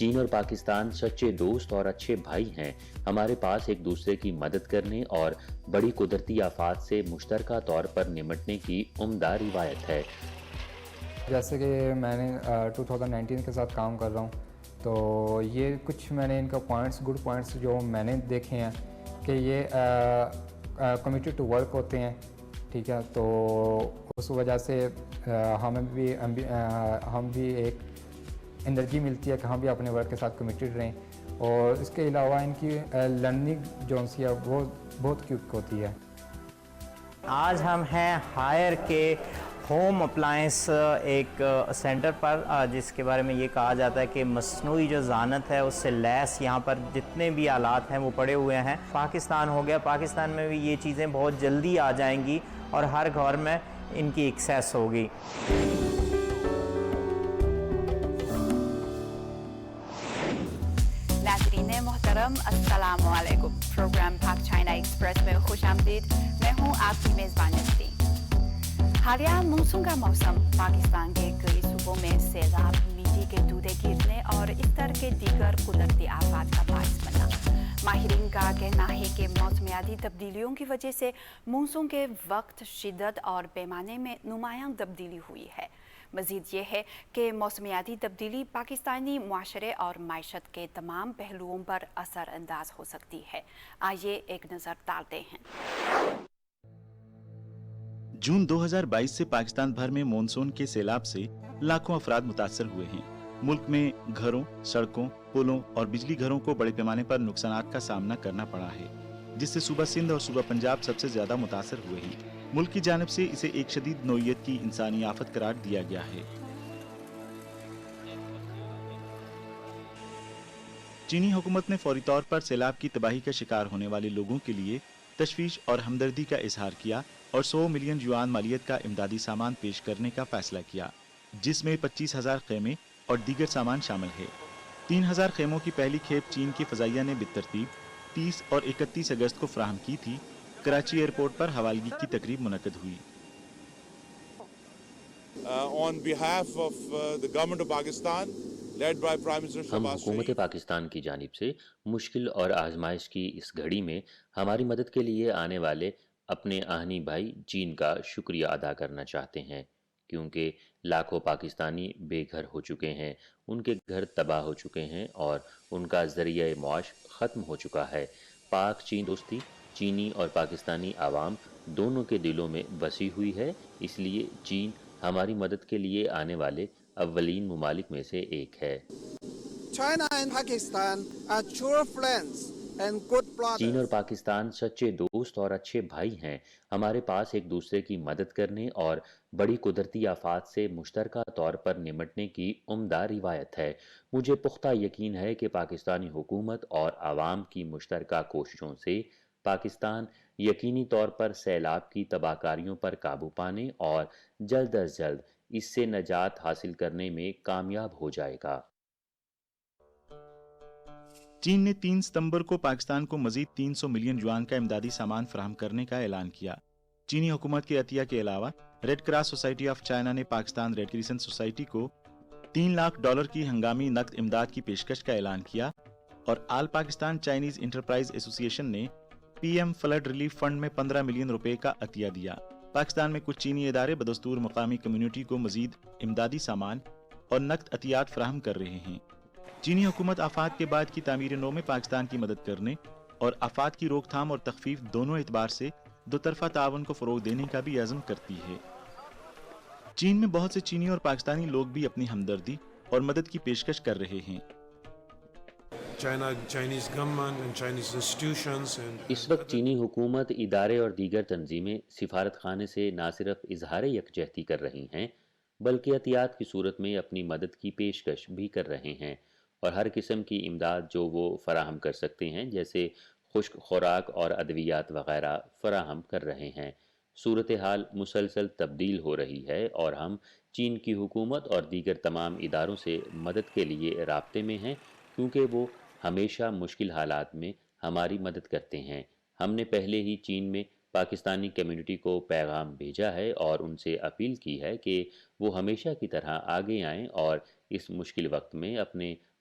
چین اور پاکستان سچے دوست اور اچھے بھائی ہیں۔ ہمارے پاس ایک دوسرے کی مدد کرنے اور بڑی قدرتی آفات سے مشترکہ طور پر نمٹنے کی عمدہ روایت ہے۔ جیسے کہ میں نے 2019 کے ساتھ کام کر رہا ہوں، تو یہ کچھ میں نے ان کا گڈ پوائنٹس جو میں نے دیکھے ہیں کہ یہ کمیٹڈ ٹو ورک ہوتے ہیں، ٹھیک ہے، تو اس وجہ سے ہم بھی ایک انرجی ملتی ہے کہ ہم بھی اپنے ورک کے ساتھ کمیٹڈ رہیں، اور اس کے علاوہ ان کی لرننگ جو سی ہے وہ بہت کیوک ہوتی ہے۔ آج ہم ہیں ہائر کے ہوم اپلائنس ایک سینٹر پر، جس کے بارے میں یہ کہا جاتا ہے کہ مصنوعی جو ذہانت ہے اس سے لیس یہاں پر جتنے بھی آلات ہیں وہ پڑے ہوئے ہیں۔ پاکستان ہو گیا، پاکستان میں بھی یہ چیزیں بہت جلدی آ جائیں گی اور ہر گھر میں ان کی ایکسیس ہوگی۔ ناظرین محترم، السلام علیکم۔ پروگرام پاک چائنا ایکسپریس میں خوش آمدید۔ میں ہوں آپ کی میزبان نسرین۔ حالیہ مونسون کا موسم پاکستان کے کئی صوبوں میں سیلاب، مٹی کے دودے گرنے اور اس طرح کے دیگر قدرتی آفات کا باعث بنا۔ ماہرین کا کہنا ہے کہ موسمیاتی تبدیلیوں کی وجہ سے مونسون کے وقت، شدت اور پیمانے میں نمایاں تبدیلی ہوئی ہے۔ مزید یہ ہے کہ موسمیاتی تبدیلی پاکستانی معاشرے اور معیشت کے تمام پہلوؤں پر اثر انداز ہو سکتی ہے۔ آئیے ایک نظر ڈالتے ہیں۔ جون 2022 سے پاکستان بھر میں مونسون کے سیلاب سے لاکھوں افراد متاثر ہوئے ہیں۔ ملک میں گھروں، سڑکوں، پلوں اور بجلی گھروں کو بڑے پیمانے پر نقصانات کا سامنا کرنا پڑا ہے، جس سے صوبہ سندھ اور صوبہ پنجاب سب سے زیادہ متاثر ہوئے ہیں۔ ملک کی جانب سے اسے ایک شدید نوعیت کی انسانی آفت قرار دیا گیا ہے۔ چینی حکومت نے فوری طور پر سیلاب کی تباہی کا شکار ہونے والے لوگوں کے لیے تشویش اور ہمدردی کا اظہار کیا اور 100 ملین یوان مالیت کا امدادی سامان پیش کرنے کا فیصلہ کیا، جس میں 25,000 خیمے اور دیگر سامان شامل ہے۔ 3,000 خیموں کی پہلی کھیپ چین کی فضائیہ نے بالترتیب 30 اور 31 اگست کو فراہم کی تھی۔ کراچی ایئرپورٹ پر حوالگی کی تقریب منعقد ہوئی۔ On behalf of the government of Pakistan, led by Prime Minister ہم Shahbaz حکومت Sharif, پاکستان کی جانب سے مشکل اور آزمائش کی اس گھڑی میں ہماری مدد کے لیے آنے والے اپنے آہنی بھائی چین کا شکریہ ادا کرنا چاہتے ہیں، کیونکہ لاکھوں پاکستانی بے گھر ہو چکے ہیں، ان کے گھر تباہ ہو چکے ہیں اور ان کا ذریعہ معاش ختم ہو چکا ہے۔ پاک چین دوستی چینی اور پاکستانی عوام دونوں کے دلوں میں بسی ہوئی ہے، اس لیے چین ہماری مدد کے لیے آنے والے اولین ممالک میں سے ایک ہے۔ China and Pakistan are true friends and good چین اور brothers. پاکستان سچے دوست اور اچھے بھائی ہیں۔ ہمارے پاس ایک دوسرے کی مدد کرنے اور بڑی قدرتی آفات سے مشترکہ طور پر نمٹنے کی عمدہ روایت ہے۔ مجھے پختہ یقین ہے کہ پاکستانی حکومت اور عوام کی مشترکہ کوششوں سے پاکستان یقینی طور پر سیلاب کی تباہ کاریوں پر قابو پانے اور جلد از جلد اس سے نجات حاصل کرنے میں کامیاب ہو جائے گا۔ چین نے 3 ستمبر کو پاکستان کو مزید 300 ملین یوان کا امدادی سامان فراہم کرنے کا اعلان کیا۔ چینی حکومت کے عطیہ کے علاوہ red cross society of China نے پاکستان ریڈ کریسنٹ سوسائٹی کو $3 لاکھ کی ہنگامی نقد امداد کی پیشکش کا اعلان کیا، اور آل Pakistan Chinese enterprise association نے P M flood relief fund میں 15 ملین روپے کا عطیہ دیا۔ پاکستان میں کچھ چینی ادارے بدستور مقامی کمیونٹی کو مزید امدادی سامان اور نقد عطیات فراہم کر رہے ہیں۔ چینی حکومت آفات کے بعد کی تعمیر نو میں پاکستان کی مدد کرنے اور آفات کی روک تھام اور تخفیف دونوں اعتبار سے دو طرفہ تعاون کو فروغ دینے کا بھی عزم کرتی ہے۔ چین میں بہت سے چینی اور پاکستانی لوگ بھی اپنی ہمدردی اور مدد کی پیشکش کر رہے ہیں۔ اس وقت چینی حکومت، ادارے اور دیگر تنظیمیں سفارت خانے سے نہ صرف اظہار یکجہتی کر رہی ہیں بلکہ عطیات کی صورت میں اپنی مدد کی پیشکش بھی کر رہے ہیں، اور ہر قسم کی امداد جو وہ فراہم کر سکتے ہیں جیسے خشک خوراک اور ادویات وغیرہ فراہم کر رہے ہیں۔ صورتحال مسلسل تبدیل ہو رہی ہے اور ہم چین کی حکومت اور دیگر تمام اداروں سے مدد کے لیے رابطے میں ہیں، کیونکہ وہ ہمیشہ مشکل حالات میں ہماری مدد کرتے ہیں۔ ہم نے پہلے ہی چین میں پاکستانی کمیونٹی کو پیغام بھیجا ہے اور ان سے اپیل کی ہے کہ وہ ہمیشہ کی طرح آگے آئیں اور اس مشکل وقت میں اپنے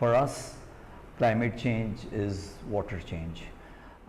For us, climate change is water change.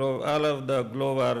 All of the globe are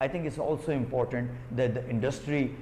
I think it's also important that the industry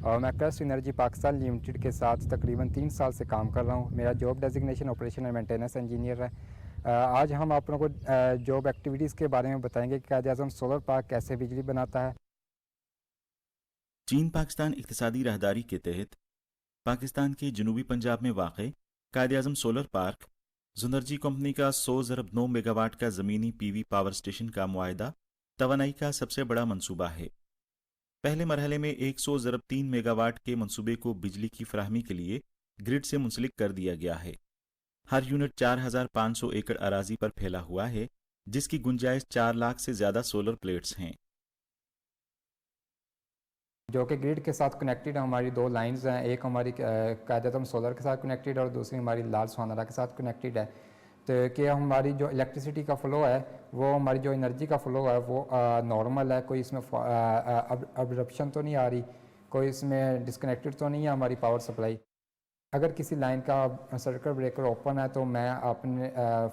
اور میں کرسٹ انرجی پاکستان لمیٹڈ کے ساتھ تقریباً 3 سال سے کام کر رہا ہوں. میرا job designation operation and maintenance engineer ہے. آج ہم آپ لوگوں کو جاب ایکٹیویٹیز کے بارے میں بتائیں گے کہ قائد اعظم سولر پارک کیسے بجلی بناتا ہے. چین پاکستان اقتصادی راہداری کے تحت پاکستان کے جنوبی پنجاب میں واقع Quaid Azam solar park زنرجی company کا 100.9 میگا واٹ کا زمینی پی وی پاور اسٹیشن کا معاہدہ توانائی کا سب سے بڑا منصوبہ ہے. پہلے مرحلے میں 100.3 میگا واٹ کے منصوبے کو بجلی کی فراہمی کے لیے گرڈ سے منسلک کر دیا گیا ہے. ہر یونٹ 4500 ایکڑ اراضی پر پھیلا ہوا ہے جس کی گنجائش 4 لاکھ سے زیادہ سولر پلیٹس ہیں. جو کہ گریڈ کے ساتھ کنیکٹڈ ہماری 2 لائنز ہیں. ایک ہماری قائد اعظم سولر کے ساتھ کنیکٹڈ اور دوسری ہماری لال سوانرا کے ساتھ کنیکٹڈ ہے. تو کہ ہماری جو الیکٹریسٹی کا فلو ہے وہ ہماری جو انرجی کا فلو ہے وہ نارمل ہے. کوئی اس میں ابرپشن تو نہیں آ رہی, کوئی اس میں ڈسکنیکٹڈ تو نہیں ہے ہماری پاور سپلائی. اگر کسی لائن کا سرکٹ بریکر اوپن ہے تو میں اپنے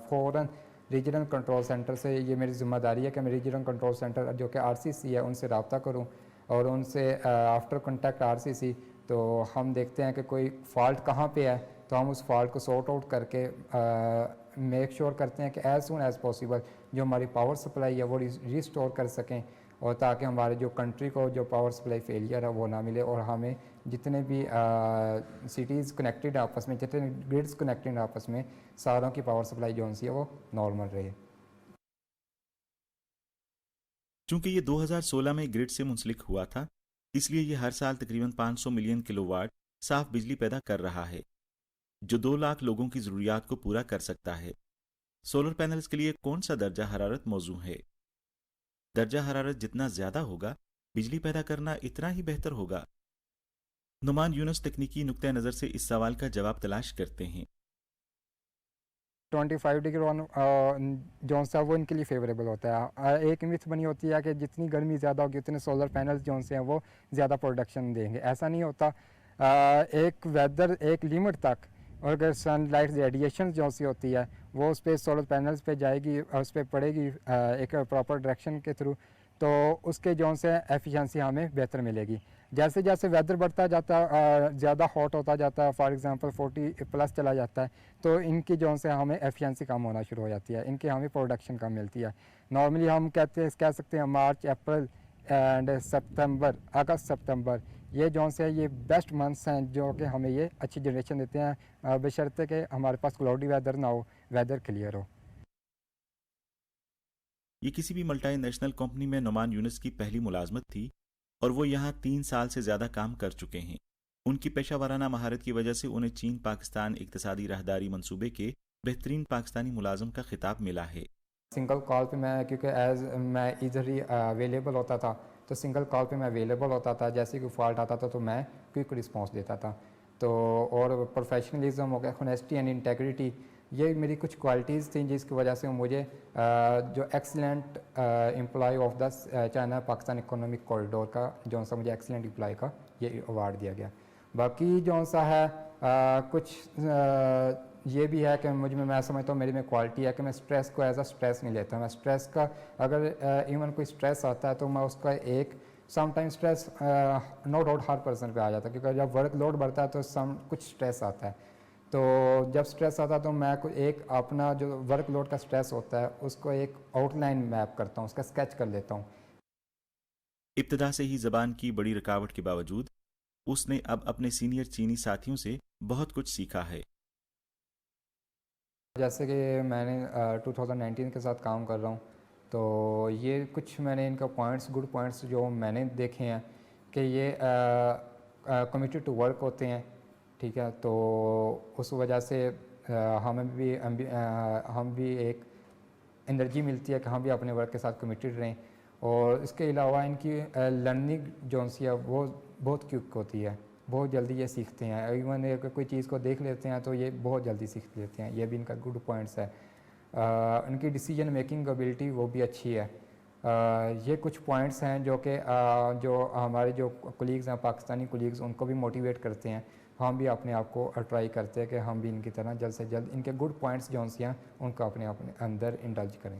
فوراً ریجنل کنٹرول سینٹر سے, یہ میری ذمہ داری ہے کہ میں ریجنل کنٹرول سینٹر جو کہ RCC ہے ان سے رابطہ کروں اور ان سے آفٹر کنٹیکٹ RCC تو ہم دیکھتے ہیں کہ کوئی فالٹ کہاں پہ ہے تو ہم اس فالٹ کو سورٹ آؤٹ کر کے میک شور کرتے ہیں کہ ایز سون ایز پاسبل جو ہماری پاور سپلائی ہے وہ ریسٹور کر سکیں, اور تاکہ ہمارے جو کنٹری کو جو پاور سپلائی فیلئر ہے وہ نہ ملے, اور ہمیں جتنے بھی سٹیز کنیکٹڈ آپس میں, جتنے گریڈز کنیکٹڈ آپس میں, ساروں کی پاور سپلائی جو سی ہے وہ نارمل رہے. چونکہ یہ 2016 میں گرڈ سے منسلک ہوا تھا اس لیے یہ ہر سال تقریباً 500 ملین کلو واٹ صاف بجلی پیدا کر رہا ہے جو 2 لاکھ لوگوں کی ضروریات کو پورا کر سکتا ہے. سولر پینلز کے لیے کون سا درجہ حرارت موزوں ہے؟ درجہ حرارت جتنا زیادہ ہوگا بجلی پیدا کرنا اتنا ہی بہتر ہوگا. نعمان یونس تکنیکی نقطہ نظر سے اس سوال کا جواب تلاش کرتے ہیں. 25 ڈگری جو سا وہ ان کے لیے فیوریبل ہوتا ہے. ایک متھ بنی ہوتی ہے کہ جتنی گرمی زیادہ ہوگی اتنے سولر پینلز جو سے ہیں وہ زیادہ پروڈکشن دیں گے. ایسا نہیں ہوتا. ایک ویدر ایک لیمٹ تک, اور اگر سن لائٹ ریڈیشن جو سی ہوتی ہے وہ اس پہ سولر پینلز پہ جائے گی اور اس پہ پڑے گی ایک پراپر ڈائریکشن کے تھرو, تو اس کے جو سے ایفیشنسی ہمیں بہتر ملے گی. جیسے جیسے ویدر بڑھتا جاتا ہے, زیادہ ہاٹ ہوتا جاتا ہے, فار ایگزامپل 40+ چلا جاتا ہے, تو ان کی جو سے ہمیں ایفیشنسی کم ہونا شروع ہو جاتی ہے, ان کی ہمیں پروڈکشن کم ملتی ہے. نارملی ہم کہہ سکتے ہیں مارچ, اپریل اینڈ سپتمبر, اگست سپتمبر, یہ جو سے یہ بیسٹ منتھس ہیں جو کہ ہمیں یہ اچھی جنریشن دیتے ہیں, بشرطے کہ ہمارے پاس کلاؤڈی ویدر نہ ہو, ویدر کلیئر ہو. یہ کسی بھی ملٹی نیشنل کمپنی میں نعمان یونس کی پہلی ملازمت تھی اور وہ یہاں 3 سال سے زیادہ کام کر چکے ہیں. ان کی پیشہ ورانہ مہارت کی وجہ سے انہیں چین پاکستان اقتصادی راہداری منصوبے کے بہترین پاکستانی ملازم کا خطاب ملا ہے. سنگل کال پہ میں, کیونکہ ایز میں ادھر ہی اویلیبل ہوتا تھا تو سنگل کال پہ میں اویلیبل ہوتا تھا, جیسے کوئی فالٹ آتا تھا تو میں کوئک رسپانس دیتا تھا. تو اور پروفیشنلزم ہو گیا, ہونیسٹی اینڈ انٹیگریٹی, یہ میری کچھ کوالٹیز تھیں جس کی وجہ سے مجھے جو excellent employee of the China Pakistan economic corridor کا جو سا مجھے ایکسلنٹ امپلائی کا یہ ایوارڈ دیا گیا. باقی جو سا ہے کچھ یہ بھی ہے کہ میں سمجھتا ہوں میری میں کوالٹی ہے کہ میں اسٹریس کو ایز اے اسٹریس نہیں لیتا. میں اسٹریس کا اگر ایون کوئی اسٹریس آتا ہے تو میں اس کا ایک some time stress no doubt ہر پرسن پہ آ جاتا ہے, کیونکہ جب ورک لوڈ بڑھتا ہے تو کچھ اسٹریس آتا ہے. تو جب اسٹریس آتا ہے تو میں ایک اپنا جو ورک لوڈ کا اسٹریس ہوتا ہے اس کو ایک آؤٹ لائن میپ کرتا ہوں, اس کا اسکیچ کر لیتا ہوں. ابتدا سے ہی زبان کی بڑی رکاوٹ کے باوجود اس نے اب اپنے سینئر چینی ساتھیوں سے بہت کچھ سیکھا ہے. جیسے کہ میں نے 2019 کے ساتھ کام کر رہا ہوں تو یہ کچھ میں نے ان کا پوائنٹس, گڈ پوائنٹس جو میں نے دیکھے ہیں کہ یہ کمیٹڈ ٹو ورک ہوتے ہیں, ٹھیک ہے. تو اس وجہ سے ہم بھی ایک انرجی ملتی ہے کہ ہم بھی اپنے ورک کے ساتھ کمیٹڈ رہیں. اور اس کے علاوہ ان کی لرننگ جو سی ہے وہ بہت کوئک ہوتی ہے, بہت جلدی یہ سیکھتے ہیں. ایون اگر کوئی چیز کو دیکھ لیتے ہیں تو یہ بہت جلدی سیکھ لیتے ہیں, یہ بھی ان کا گڈ پوائنٹس ہے. ان کی ڈیسیجن میکنگ ایبلٹی وہ بھی اچھی ہے. یہ کچھ پوائنٹس ہیں جو کہ جو ہمارے جو کولیگز ہیں پاکستانی کولیگز ان کو بھی موٹیویٹ کرتے ہیں. ہم بھی اپنے آپ کو ٹرائی کرتے ہیں کہ ہم بھی ان کی طرح جلد سے جلد ان کے گڈ پوائنٹس جو ہیں ان کو اپنے اندر انڈلج کریں.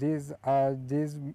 these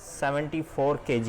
74 kg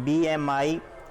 BMI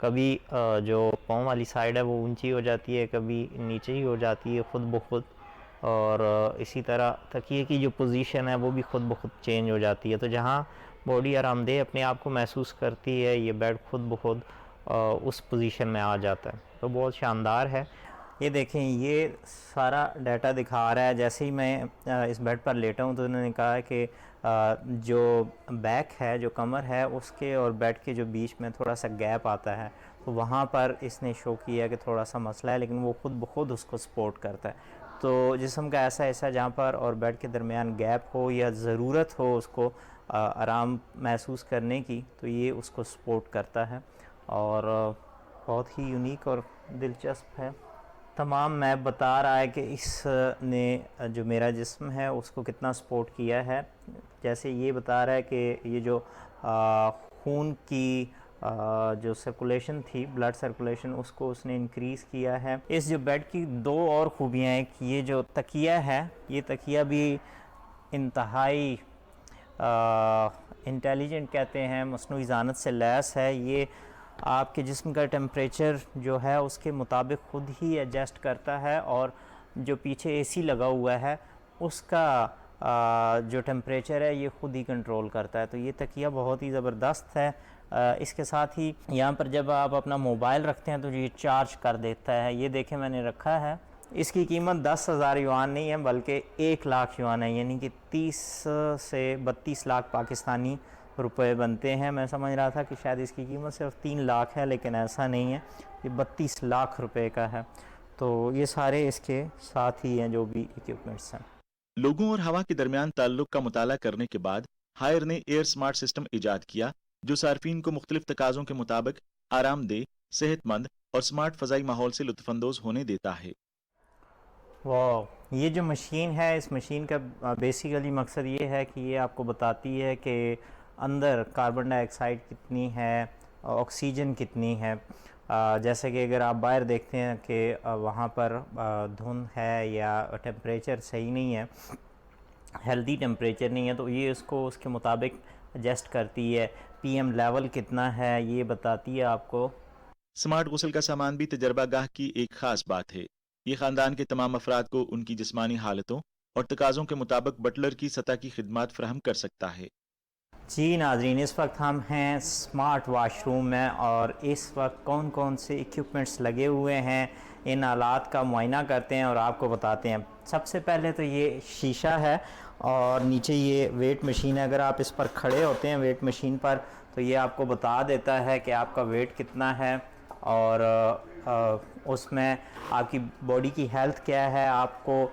کبھی جو پاؤں والی سائڈ ہے وہ اونچی ہو جاتی ہے، کبھی نیچے ہی ہو جاتی ہے خود بخود، اور اسی طرح تکیے کی جو پوزیشن ہے وہ بھی خود بخود چینج ہو جاتی ہے. تو جہاں باڈی آرام دہ اپنے آپ کو محسوس کرتی ہے، یہ بیڈ خود بخود اس پوزیشن میں آ جاتا ہے. تو بہت شاندار ہے. یہ دیکھیں، یہ سارا ڈیٹا دکھا رہا ہے. جیسے ہی میں اس بیڈ پر لیٹا ہوں تو انہوں نے کہا کہ جو بیک ہے، جو کمر ہے، اس کے اور بیڈ کے جو بیچ میں تھوڑا سا گیپ آتا ہے، تو وہاں پر اس نے شو کیا کہ تھوڑا سا مسئلہ ہے، لیکن وہ خود بخود اس کو سپورٹ کرتا ہے. تو جسم کا ایسا حصہ جہاں پر اور بیڈ کے درمیان گیپ ہو یا ضرورت ہو اس کو آرام محسوس کرنے کی، تو یہ اس کو سپورٹ کرتا ہے اور بہت ہی یونیک اور دلچسپ ہے. تمام میپ بتا رہا ہے کہ اس نے جو میرا جسم ہے اس کو کتنا سپورٹ کیا ہے. جیسے یہ بتا رہا ہے کہ یہ جو خون کی جو سرکولیشن تھی، بلڈ سرکولیشن، اس کو اس نے انکریز کیا ہے. اس جو بیڈ کی دو اور خوبیاں ہیں کہ یہ جو تکیہ ہے، یہ تکیہ بھی انتہائی انٹیلیجنٹ کہتے ہیں، مصنوعی ذہانت سے لیس ہے. یہ آپ کے جسم کا ٹیمپریچر جو ہے اس کے مطابق خود ہی ایڈجسٹ کرتا ہے، اور جو پیچھے اے سی لگا ہوا ہے اس کا جو ٹیمپریچر ہے یہ خود ہی کنٹرول کرتا ہے. تو یہ تکیہ بہت ہی زبردست ہے. اس کے ساتھ ہی یہاں پر جب آپ اپنا موبائل رکھتے ہیں تو یہ چارج کر دیتا ہے. یہ دیکھیں میں نے رکھا ہے. اس کی قیمت 10,000 یوان نہیں ہے بلکہ 1 لاکھ یوان ہے، یعنی کہ 30 سے 32 لاکھ پاکستانی روپے بنتے ہیں. میں سمجھ رہا تھا کہ شاید اس کی قیمت صرف 3 لاکھ ہے، لیکن ایسا نہیں ہے، یہ 32 لاکھ روپے کا ہے. تو یہ سارے اس کے ساتھ ہی ہیں جو بھی ایکوپمنٹس ہیں. لوگوں اور ہوا کے درمیان تعلق کا مطالعہ کرنے کے بعد ہائر نے ایئر سمارٹ سسٹم ایجاد کیا جو صارفین کو مختلف تقاضوں کے مطابق آرام دہ، صحت مند اور سمارٹ فضائی ماحول سے لطف اندوز ہونے دیتا ہے. واو، یہ جو مشین ہے، اس مشین کا بیسیکلی مقصد یہ ہے کہ یہ آپ کو بتاتی ہے کہ اندر کاربن ڈائی آکسائڈ کتنی ہے، آکسیجن کتنی ہے. جیسے کہ اگر آپ باہر دیکھتے ہیں کہ وہاں پر دھند ہے یا ٹیمپریچر صحیح نہیں ہے، ہیلدی ٹیمپریچر نہیں ہے، تو یہ اس کو اس کے مطابق ایڈجسٹ کرتی ہے. پی ایم لیول کتنا ہے یہ بتاتی ہے آپ کو. سمارٹ غسل کا سامان بھی تجربہ گاہ کی ایک خاص بات ہے. یہ خاندان کے تمام افراد کو ان کی جسمانی حالتوں اور تقاضوں کے مطابق بٹلر کی سطح کی خدمات فراہم کر سکتا ہے. جی ناظرین، اس وقت ہم ہیں سمارٹ واش روم میں، اور اس وقت کون کون سے ایکوپمنٹس لگے ہوئے ہیں ان آلات کا معائنہ کرتے ہیں اور آپ کو بتاتے ہیں. سب سے پہلے تو یہ شیشہ ہے اور نیچے یہ ویٹ مشین ہے. اگر آپ اس پر کھڑے ہوتے ہیں ویٹ مشین پر تو یہ آپ کو بتا دیتا ہے کہ آپ کا ویٹ کتنا ہے، اور اس میں آپ کی باڈی کی ہیلتھ کیا ہے، آپ کو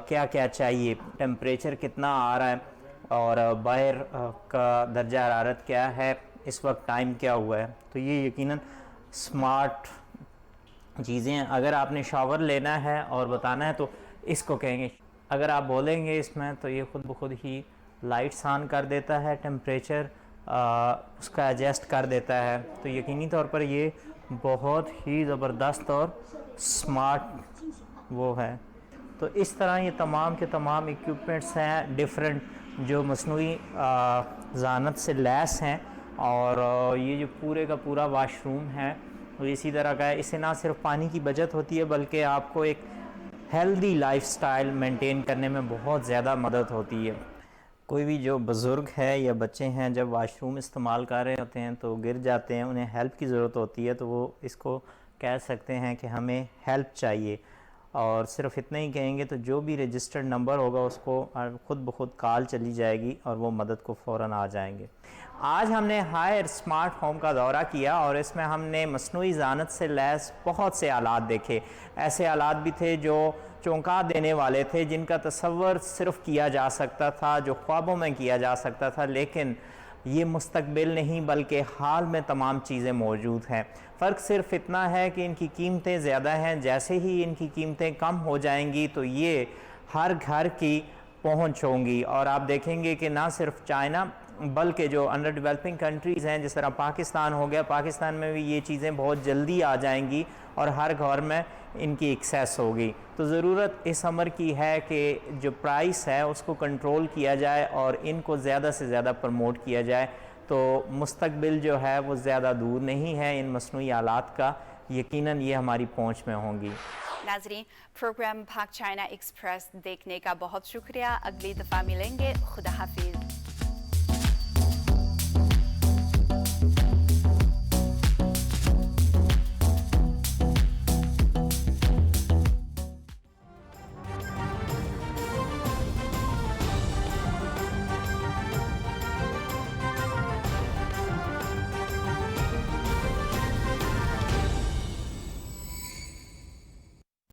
کیا کیا چاہیے، ٹیمپریچر کتنا آ رہا ہے، اور باہر کا درجہ حرارت کیا ہے، اس وقت ٹائم کیا ہوا ہے. تو یہ یقیناً سمارٹ چیزیں ہیں. اگر آپ نے شاور لینا ہے اور بتانا ہے تو اس کو کہیں گے. اگر آپ بولیں گے اس میں تو یہ خود بخود ہی لائٹس آن کر دیتا ہے، ٹیمپریچر اس کا ایڈجسٹ کر دیتا ہے. تو یقینی طور پر یہ بہت ہی زبردست اور سمارٹ وہ ہے. تو اس طرح یہ تمام کے تمام ایکوپمنٹس ہیں ڈیفرنٹ جو مصنوعی ذہانت سے لیس ہیں، اور یہ جو پورے کا پورا واش روم ہے وہ اسی طرح کا ہے. اس سے نہ صرف پانی کی بچت ہوتی ہے بلکہ آپ کو ایک ہیلدی لائف سٹائل مینٹین کرنے میں بہت زیادہ مدد ہوتی ہے. کوئی بھی جو بزرگ ہے یا بچے ہیں جب واش روم استعمال کر رہے ہوتے ہیں تو گر جاتے ہیں، انہیں ہیلپ کی ضرورت ہوتی ہے، تو وہ اس کو کہہ سکتے ہیں کہ ہمیں ہیلپ چاہیے، اور صرف اتنا ہی کہیں گے تو جو بھی رجسٹرڈ نمبر ہوگا اس کو خود بخود کال چلی جائے گی اور وہ مدد کو فوراً آ جائیں گے. آج ہم نے ہائر سمارٹ ہوم کا دورہ کیا اور اس میں ہم نے مصنوعی ذہانت سے لیس بہت سے آلات دیکھے. ایسے آلات بھی تھے جو چونکا دینے والے تھے، جن کا تصور صرف کیا جا سکتا تھا، جو خوابوں میں کیا جا سکتا تھا، لیکن یہ مستقبل نہیں بلکہ حال میں تمام چیزیں موجود ہیں. فرق صرف اتنا ہے کہ ان کی قیمتیں زیادہ ہیں. جیسے ہی ان کی قیمتیں کم ہو جائیں گی تو یہ ہر گھر کی پہنچ ہوں گی، اور آپ دیکھیں گے کہ نہ صرف چائنا بلکہ جو انڈر ڈیولپنگ کنٹریز ہیں جس طرح پاکستان ہو گیا، پاکستان میں بھی یہ چیزیں بہت جلدی آ جائیں گی اور ہر گھر میں ان کی ایکسیس ہوگی. تو ضرورت اس امر کی ہے کہ جو پرائس ہے اس کو کنٹرول کیا جائے اور ان کو زیادہ سے زیادہ پروموٹ کیا جائے تو مستقبل جو ہے وہ زیادہ دور نہیں ہے ان مصنوعی آلات کا، یقیناً یہ ہماری پہنچ میں ہوں گی۔ ناظرین، پروگرام پاک چائنا ایکسپریس دیکھنے کا بہت شکریہ، اگلی دفعہ ملیں گے، خدا حافظ۔